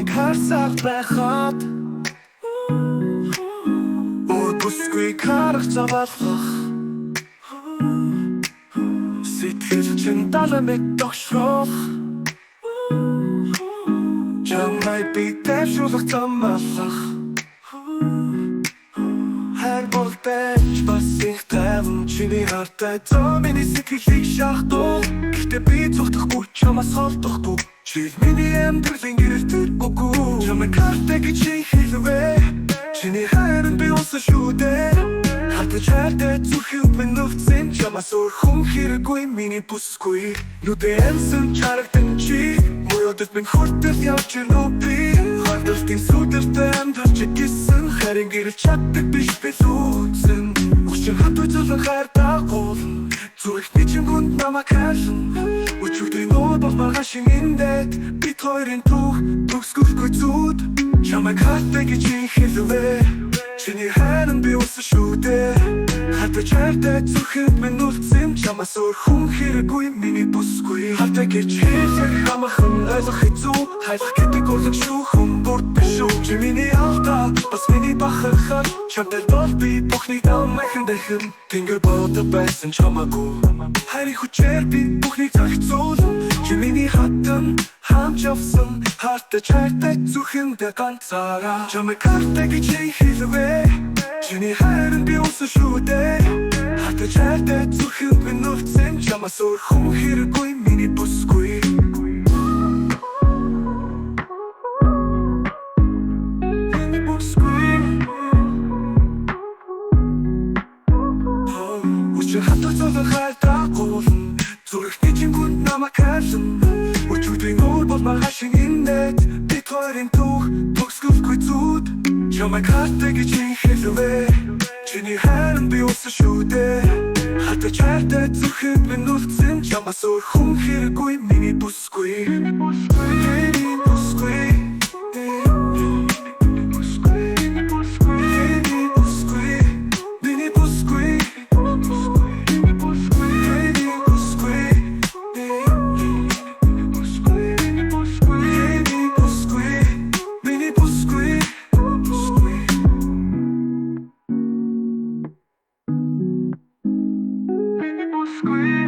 чамайг харсах байхад Өөр бүсгүй харах заваалах Сэтгэл чинь даламиг догшрох Чамай би дэвшүүлэх замаалах Хайр бол байж бас их тайван чиний хартай зөө миний сэтгэлийг шахдуу Гэхдээ би зүгтахгүй чамаас холдохгүй Чи миний амьдралын гэрэлтэр үгүй Чамайг хартай гэж чи хэлвэ Чиний хайрын би унсан шүү дээ Хатаж хайртай зүрхэн минь нүвцэн Чамаас өөр хүн хэрэггүй миний бүсгүй Нүдээ амсан чарагдан чи Мөрөдөд минь хүртэл явж ирнэ би Хардалтын сүдэлтэй амьдарч гисэн Хайрын гэрэл чаддаг биш би лүүцэн Хүчин хатуй зулан хайр дагуулна Зүрхний чимгүнд намайг хайрлан Өчигдрийн нуур бол маргаашин индэд Бид хоёрын түүх төгсгөлгүй зүуд Чамайг хартай гэж хэлвэ Чиний хайрын би унсан шүү дээ Хатаж хайртай зүрхэнд минь нүвцэн Чамаас өөр хүн хэрэггүй миний бүсгүй Хартай гэж хэлэх хамаахан ойлгох хэцүү Хайлах гэдэг урлаг шүү хүн бүрд биш шүү Чи миний алдаа бас миний бахархаар Чамтай бол би бүхний дамайхан дэхэн Тэнгэр бодо байсан чамаагүй Хайрын хүчээр би бүхний зархицуулан Чи миний хатан хамж явсан Хартаж хайртай зүрхэндээ ганцаараа Чамайг хартай гэж хэлвэ Чиний хайрын би унсан шүү дээ Хартаж хайртай зүрхэнд минь нүвцэн Чамаас өөр хүн хэрэггүй миний бүсгүй Миний бүсгүй Учир хатаж зулан хайр дагуулна Зүрхний чимгүнд намайг хайрлан Өчигдрийн нуур бол маргаашин индэд Бид хоёрын түүх төгсгөлгүй зүуд Чамайг хартай гэж хэлвэ Чиний хайрын би унсан шүү дээ Хатаж хайртай зүрхэнд минь нүвцэн Чамаас өөр хүн хэрэггүй миний бүсгүй Миний бүсгүй Миний бүсгүй Squeeze.